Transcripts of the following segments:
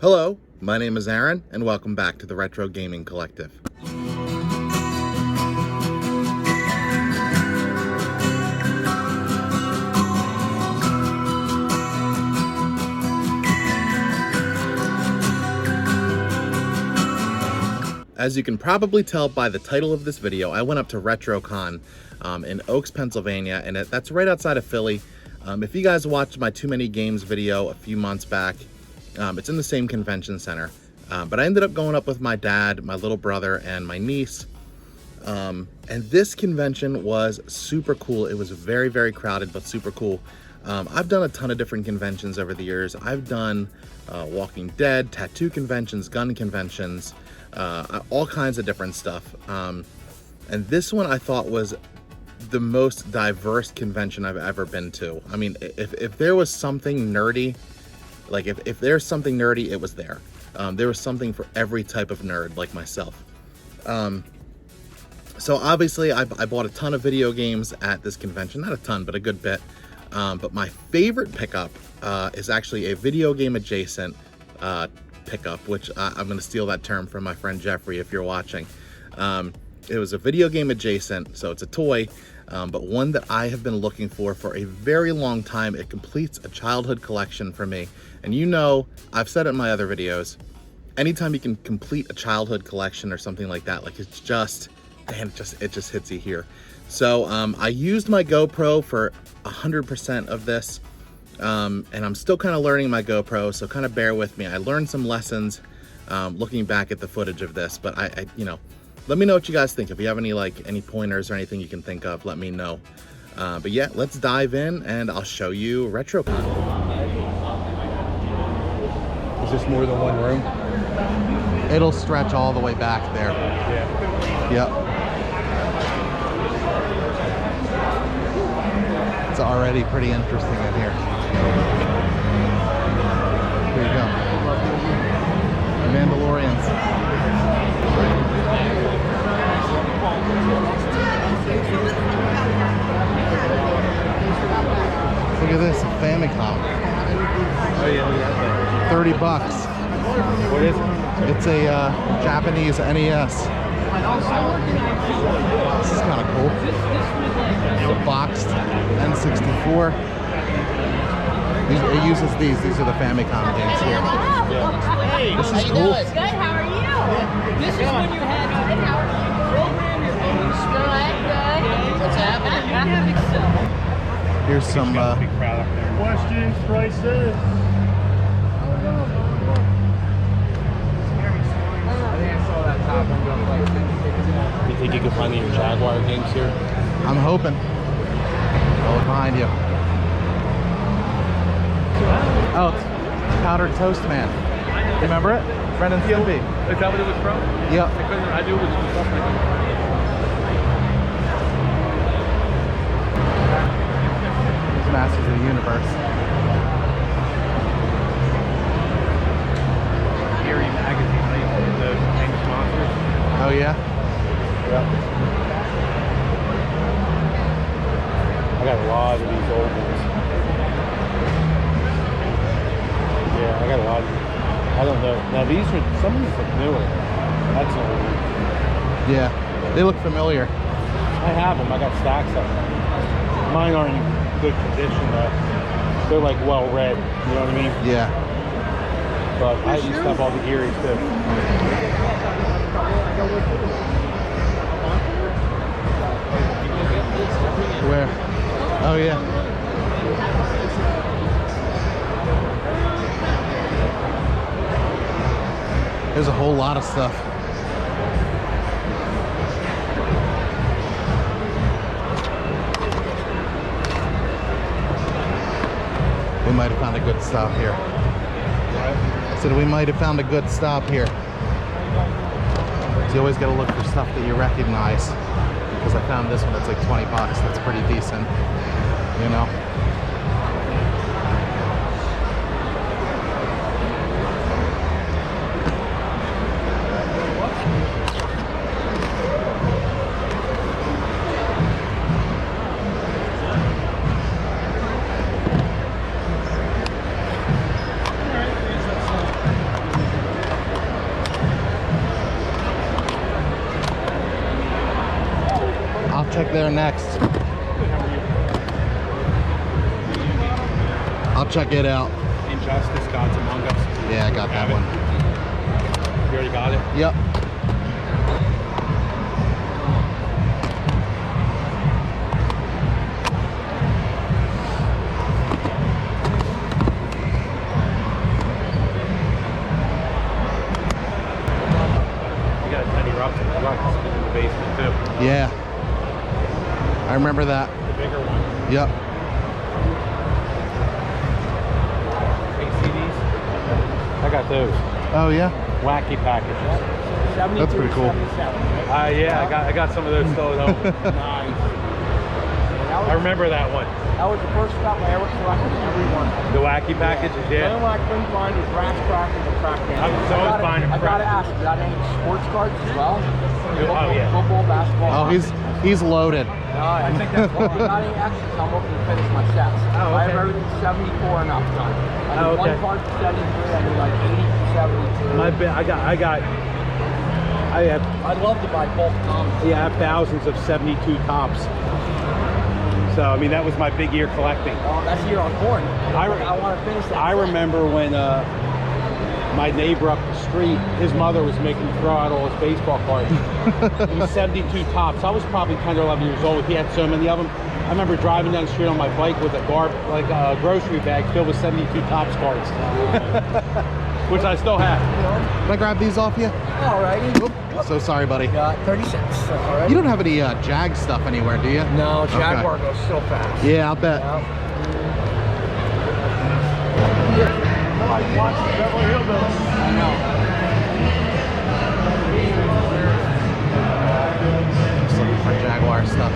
Hello, my name is Aaron, and welcome back to the Retro Gaming Collective. As you can probably tell by the title of this video, I went up to RetroCon in Oaks, Pennsylvania, and that's right outside of Philly. If you guys watched my Too Many Games video a few months back, it's in the same convention center. But I ended up going up with my dad, my little brother, and my niece. And this convention was super cool. It was very, very crowded, but super cool. I've done a ton of different conventions over the years. I've done Walking Dead, tattoo conventions, gun conventions, all kinds of different stuff. And this one I thought was the most diverse convention I've ever been to. I mean, if there was something nerdy, like if there's something nerdy, it was there. There was something for every type of nerd like myself. So obviously I bought a ton of video games at this convention, not a ton, but a good bit. But my favorite pickup is actually a video game adjacent pickup, which I'm going to steal that term from my friend Jeffrey if you're watching. It was a video game adjacent, so it's a toy, but one that I have been looking for a very long time. It completes a childhood collection for me. And you know, I've said it in my other videos, anytime you can complete a childhood collection or something like that, like it's just, man, it just hits you here. So I used my GoPro for 100% of this, and I'm still kind of learning my GoPro, so kind of bear with me. I learned some lessons looking back at the footage of this, but I you know, let me know what you guys think. If you have any pointers or anything you can think of, let me know. But yeah, let's dive in and I'll show you RetroCon. Is this more than one room? It'll stretch all the way back there. Yeah. Yep. It's already pretty interesting in here. Here you go. Mandalorians. Look at this, a Famicom. Oh yeah, look at that thing. $30. What is it? It's a Japanese NES. This is kind of cool. It's a boxed N64. It uses these. These are the Famicom games here. Hey, this is cool. Good, how are you? This is when you had to program your games. Good. What's happening? Here's some Big crowd up there. Questions, prices. You think you can find your Jaguar games here? I'm hoping. I'll look behind you. Oh, it's Powdered Toast Man. Remember it? Brendan Stimpy. Is that what it was from? Yep. I knew it was from something. Masters of the Universe. Gary magazine, like the famous monsters. Oh yeah? Yep. I got a lot of these old ones. Yeah, I got a lot of these. I don't know. Now these are, some of these look newer. That's old. Yeah. They look familiar. I have them. I got stacks of them. Mine aren't in good condition though. They're like well read. You know what I mean? Yeah. But I used to have all the Gearys too. Where? Oh yeah. There's a whole lot of stuff. We might have found a good stop here. I said we might have found a good stop here. So you always got to look for stuff that you recognize. Because I found this one, it's like 20 bucks. That's pretty decent, you know. check there next. I'll check it out. Injustice, Gods Among Us. Yeah, I got that one. You already got it? Yep. You got a tiny rock in the basement too. Yeah. I remember that. The bigger one. Yep. CDs. I got those. Oh yeah. Wacky packages. That's pretty cool. Yeah, I got some of those still at home. Nice. I remember that one. That was the first stuff I ever collected, everyone. The wacky packages, The yeah. only one I couldn't find was Rat's Crack and the Crack Game. I was always buying a I Crack. gotta ask, you got any sports cards as well? Oh, yeah. Football, basketball. Oh, he's loaded. I think that's all. Not any extras. I'm looking to finish my sets. Oh, I okay. have everything 74 and up done. I need Oh, okay. one card for 73. I need like 80 to 72. I'd love to buy both comics. I have thousands of 72 tops. So, I mean, that was my big year collecting. Oh, that's here on corn. I want to finish that. I remember when my neighbor up the street, his mother was making him throw out all his baseball cards. It was 72 tops. I was probably 10 or 11 years old. He had so many of them. I remember driving down the street on my bike with a grocery bag filled with 72 tops cards, which I still have. Can I grab these off you? Alrighty. So sorry, buddy. 30 cents. Alright. You don't have any Jag stuff anywhere, do you? No, Jaguar Okay. goes so fast. Yeah, I'll bet. I know. Just looking for Jaguar stuff.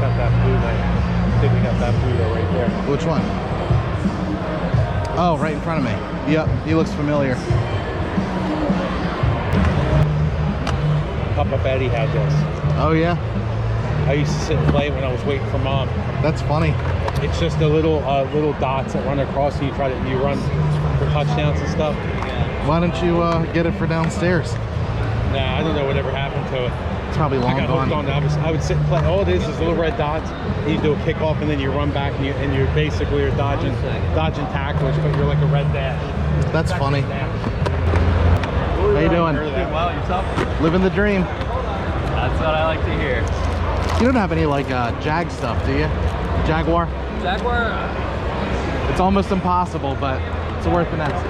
Got that blue light. I think we got that blue though right there. Which one? Oh, right in front of me. Yep, he looks familiar. Papa Betty had this. Oh yeah, I used to sit and play it when I was waiting for mom. that's funny. It's just the little dots that run across and you run for touchdowns and stuff. Why don't you get it for downstairs? Nah, I don't know whatever happened to it. It's probably I long got hooked gone. on it. I would sit and play. All it is little red dots. You do a kickoff and then you run back and you're basically dodging tacklers, but you're like a red dash. That's funny. How you doing? Doing well, yourself? Living the dream. That's what I like to hear. You don't have any like Jag stuff, do you? Jaguar? Jaguar, It's almost impossible, but it's worth an ask.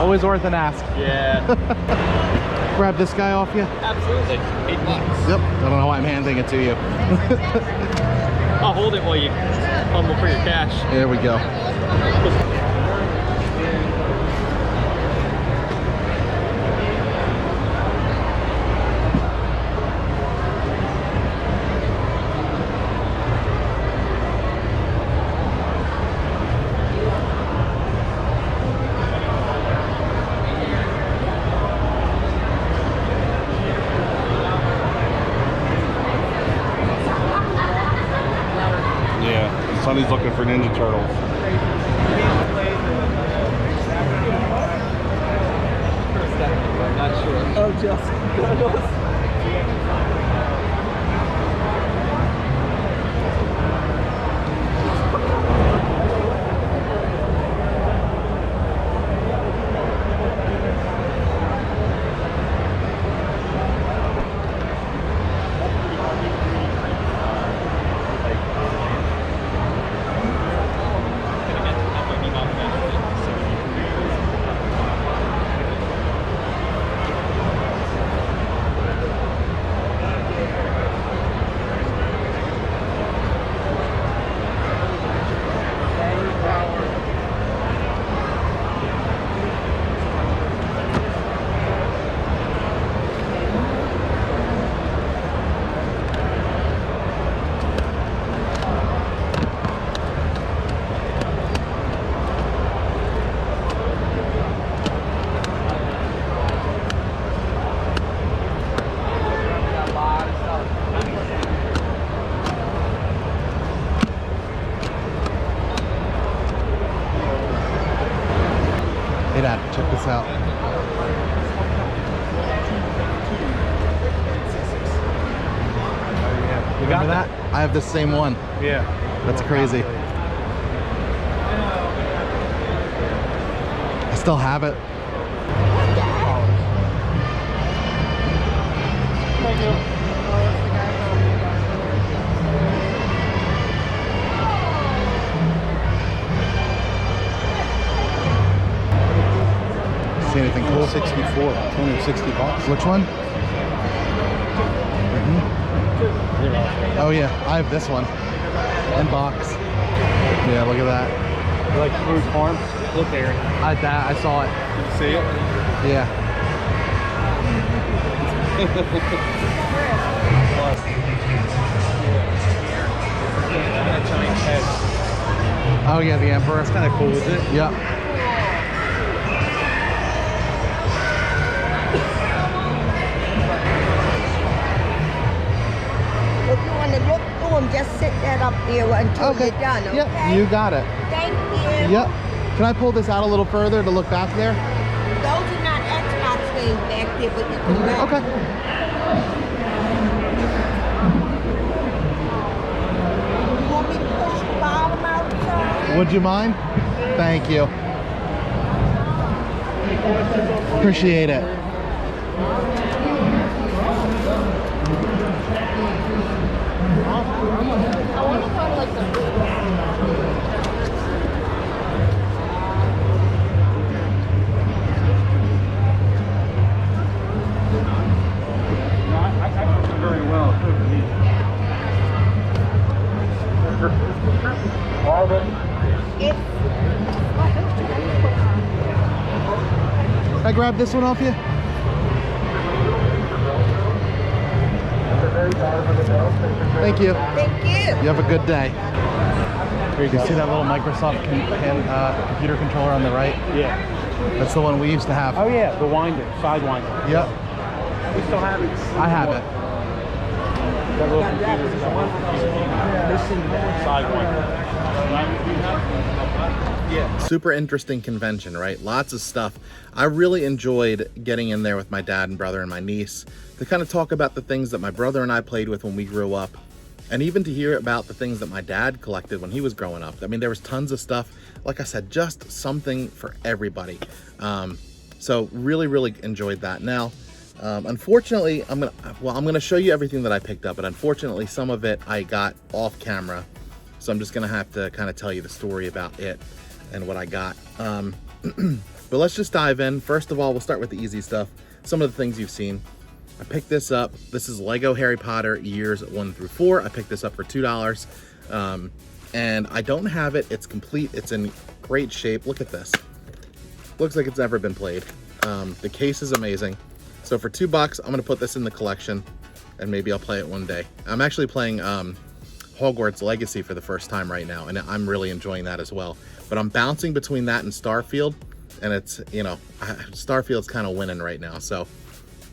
Always worth an ask. yeah, Grab this guy off you. absolutely. $8. Yep. I don't know why I'm handing it to you. I'll hold it while you fumble for your cash. There we go. Yeah, Sonny's looking for Ninja Turtles. I'm not sure. Oh, just. Hey Dad, check this out. Remember that? I have the same one. Yeah. That's crazy. I still have it. Thank you. See anything cool? 64. $260. Which one? Oh yeah, I have this one. In box. Yeah, look at that. You like Fruit Farm? Look there. I saw it. Did you see it? Yeah. Oh yeah, the Emperor. That's kind of cool, is it? Yep. If you want to look through them, just sit that up there until you're done, okay? Yep, you got it. Thank you. Yep. Can I pull this out a little further to look back there? Those are not Xbox games back there, but you can look. Okay. You want me to push the bottom out, sir? Would you mind? Thank you. Appreciate it. I want to go to like the Very well. Can I grab this one off you? Thank you. Thank you. You have a good day. You see that little Microsoft computer controller on the right? Yeah. That's the one we used to have. Oh yeah, the winder, side winder. Yep. We still have it. I have it. That little computer. Side winder. Yeah. Super interesting convention, right? Lots of stuff. I really enjoyed getting in there with my dad and brother and my niece to kind of talk about the things that my brother and I played with when we grew up, and even to hear about the things that my dad collected when he was growing up. I mean, there was tons of stuff. Like I said, just something for everybody. So really enjoyed that. Now, unfortunately, I'm gonna show you everything that I picked up, but unfortunately, some of it I got off camera. So I'm just gonna have to kind of tell you the story about it and what I got. But let's just dive in. First of all, we'll start with the easy stuff. Some of the things you've seen. I picked this up. This is Lego Harry Potter years 1 through 4. I picked this up for $2. And I don't have it. It's complete. It's in great shape. Look at this. Looks like it's never been played. The case is amazing. So for $2, I'm gonna put this in the collection and maybe I'll play it one day. I'm actually playing Hogwarts Legacy for the first time right now, and I'm really enjoying that as well. But I'm bouncing between that and Starfield, and it's, you know, Starfield's kind of winning right now. So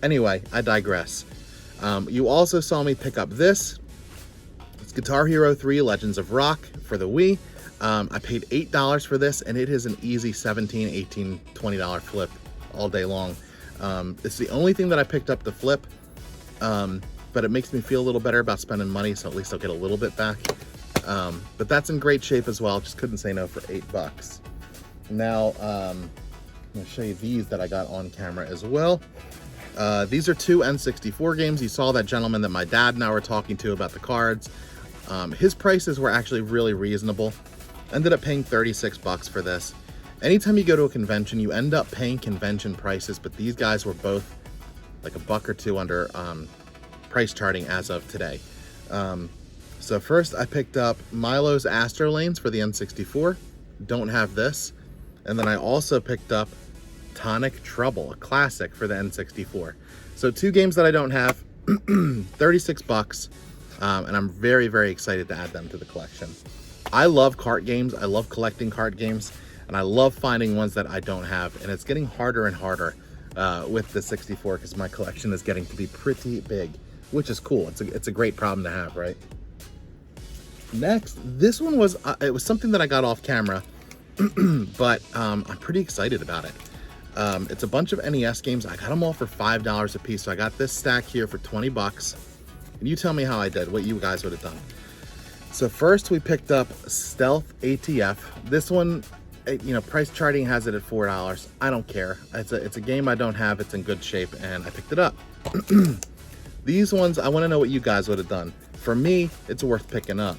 anyway, I digress. You also saw me pick up this. It's Guitar Hero 3 Legends of Rock for the Wii. I paid $8 for this, and it is an easy $17, $18, $20 flip all day long. It's the only thing that I picked up to flip, but it makes me feel a little better about spending money, so at least I'll get a little bit back. But that's in great shape as well. Just couldn't say no for $8. Now, I'm gonna show you these that I got on camera as well. These are 2 N64 games. You saw that gentleman that my dad and I were talking to about the cards. His prices were actually really reasonable. Ended up paying $36 for this. Anytime you go to a convention, you end up paying convention prices, but these guys were both like $1 or $2 under price charting as of today. So first I picked up Milo's Astrolanes for the N64. Don't have this. And then I also picked up Tonic Trouble, a classic for the N64. So 2 games that I don't have, $36, and I'm very excited to add them to the collection. I love cart games. I love collecting cart games, and I love finding ones that I don't have, and it's getting harder and harder with the 64 because my collection is getting to be pretty big, which is cool. It's a great problem to have, right? Next, this one was it was something that I got off camera, but I'm pretty excited about it. It's a bunch of NES games. I got them all for $5 a piece. So I got this stack here for $20, And you tell me how I did, what you guys would have done. So first we picked up Stealth ATF. This one, you know, price charting has it at $4. I don't care. It's a game I don't have. It's in good shape, and I picked it up. These ones, I want to know what you guys would have done. For me, it's worth picking up.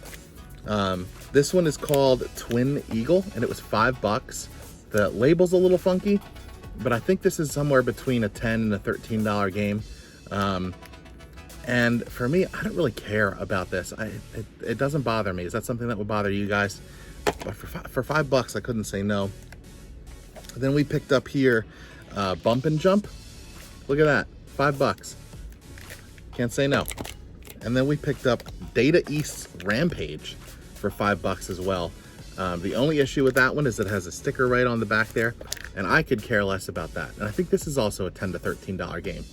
This one is called Twin Eagle, and it was $5. The label's a little funky, but I think this is somewhere between a $10 and a $13 game. And for me, I don't really care about this. It doesn't bother me. Is that something that would bother you guys? But for $5, I couldn't say no. Then we picked up here Bump and Jump. Look at that, $5. Can't say no. And then we picked up Data East's Rampage for $5 as well. The only issue with that one is it has a sticker right on the back there, and I could care less about that. And I think this is also a $10 to $13 game.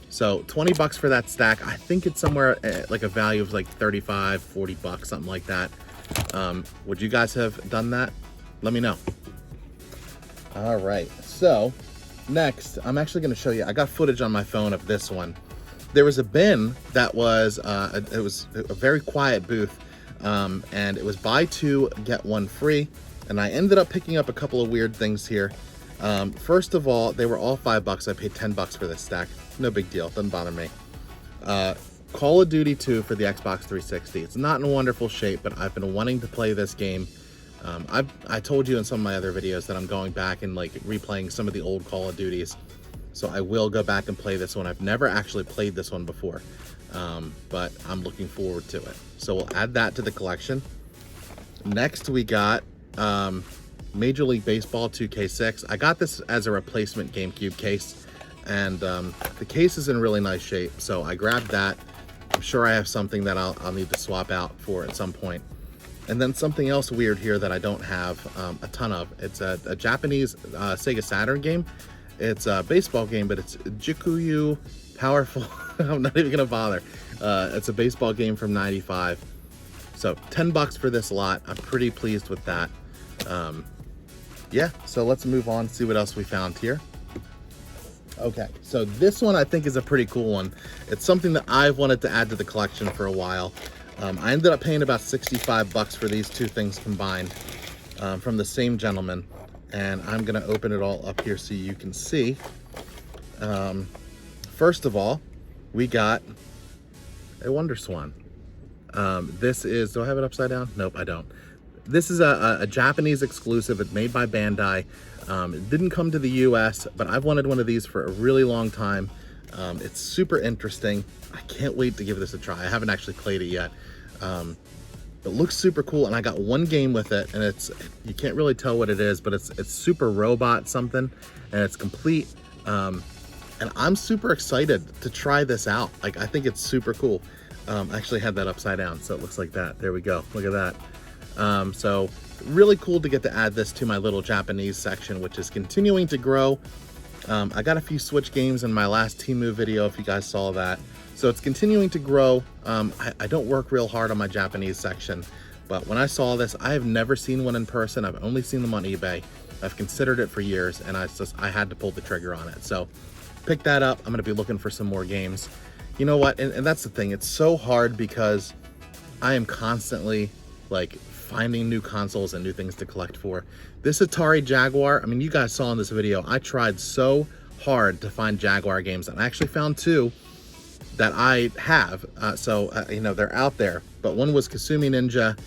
So $20 for that stack. I think it's somewhere at like a value of like 35, $40, something like that. Would you guys have done that? Let me know. All right, so next, I'm actually gonna show you, I got footage on my phone of this one. There was a bin that was, it was a very quiet booth, and it was buy two, get one free. And I ended up picking up a couple of weird things here. First of all, they were all $5. I paid $10 for this stack. No big deal, doesn't bother me. Call of Duty 2 for the Xbox 360. It's not in wonderful shape, but I've been wanting to play this game. I told you in some of my other videos that I'm going back and like replaying some of the old Call of Duties. So I will go back and play this one. I've never actually played this one before, but I'm looking forward to it. So we'll add that to the collection. Next we got Major League Baseball 2K6. I got this as a replacement GameCube case, and the case is in really nice shape, so I grabbed that. I'm sure I have something that I'll need to swap out for at some point. And then something else weird here that I don't have a ton of. It's a Japanese Sega Saturn game. It's a baseball game, but it's Jikuyu Powerful. I'm not even gonna bother. It's a baseball game from '95. So $10 for this lot. I'm pretty pleased with that. Yeah, so let's move on, see what else we found here. Okay, so this one I think is a pretty cool one. It's something that I've wanted to add to the collection for a while. I ended up paying about $65 for these two things combined from the same gentleman. And I'm gonna open it all up here so you can see. First of all, we got a Wonder Swan. This is, do I have it upside down? Nope, I don't. This is a Japanese exclusive. It's made by Bandai. It didn't come to the US, but I've wanted one of these for a really long time. It's super interesting. I can't wait to give this a try. I haven't actually played it yet. It looks super cool, and I got one game with it, and you can't really tell what it is, but it's Super Robot something, and it's complete. And I'm super excited to try this out. Like, I think it's super cool. I actually had that upside down, so it looks like that. There we go, look at that. So really cool to get to add this to my little Japanese section, which is continuing to grow. I got a few Switch games in my last Temu video, if you guys saw that. So it's continuing to grow. I don't work real hard on my Japanese section, but when I saw this, I have never seen one in person. I've only seen them on eBay. I've considered it for years, and I had to pull the trigger on it. So pick that up. I'm gonna be looking for some more games. You know what, and that's the thing, it's so hard because I am constantly like finding new consoles and new things to collect for. This Atari Jaguar, I mean, you guys saw in this video, I tried so hard to find Jaguar games, and I actually found two that I have. You know, they're out there, but one was Kasumi Ninja,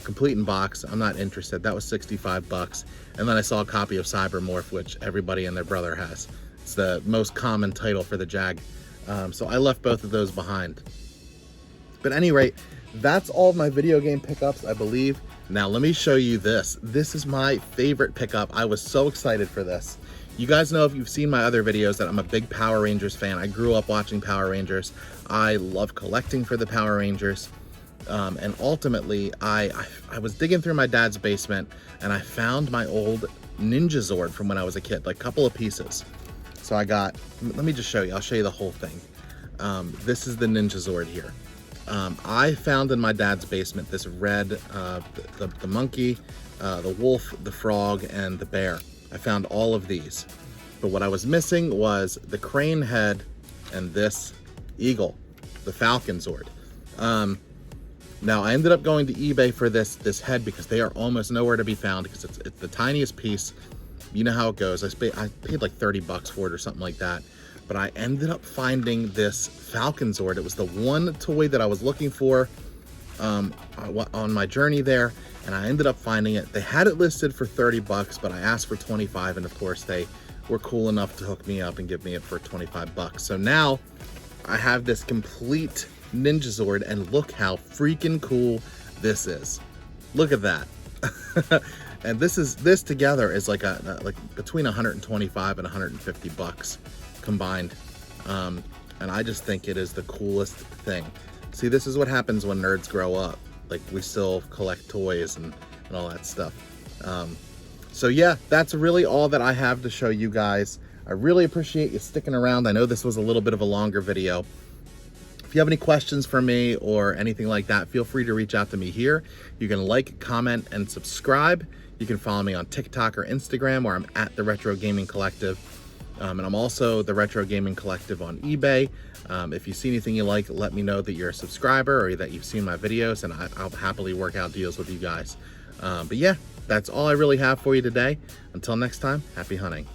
complete in box. I'm not interested. That was $65. And then I saw a copy of Cybermorph, which everybody and their brother has. It's the most common title for the Jag. So I left both of those behind. But at any rate, that's all of my video game pickups, I believe. Now let me show you this. This is my favorite pickup. I was so excited for this. You guys know, if you've seen my other videos, that I'm a big Power Rangers fan. I grew up watching Power Rangers. I love collecting for the Power Rangers. And ultimately, I was digging through my dad's basement, and I found my old Ninja Zord from when I was a kid, like a couple of pieces. So I got, let me just show you, I'll show you the whole thing. This is the Ninja Zord here. I found in my dad's basement this red, the monkey, the wolf, the frog, and the bear. I found all of these. But what I was missing was the crane head and this eagle, the Falcon Zord. Now I ended up going to eBay for this head because they are almost nowhere to be found because it's the tiniest piece. You know how it goes. I paid like 30 bucks for it or something like that. But I ended up finding this Falcon Zord. It was the one toy that I was looking for on my journey there, and I ended up finding it. They had it listed for 30 bucks, but I asked for 25, and of course they were cool enough to hook me up and give me it for 25 bucks. So now I have this complete Ninja Zord, and look how freaking cool this is. Look at that. And this together is like between 125 and 150 bucks combined. And I just think it is the coolest thing. See, this is what happens when nerds grow up. Like, we still collect toys and all that stuff. So yeah, that's really all that I have to show you guys. I really appreciate you sticking around. I know this was a little bit of a longer video. If you have any questions for me or anything like that, feel free to reach out to me here. You can like, comment, and subscribe. You can follow me on TikTok or Instagram, where I'm at the Retro Gaming Collective. And I'm also the Retro Gaming Collective on eBay. If you see anything you like, let me know that you're a subscriber or that you've seen my videos, and I'll happily work out deals with you guys. But yeah, that's all I really have for you today. Until next time, happy hunting.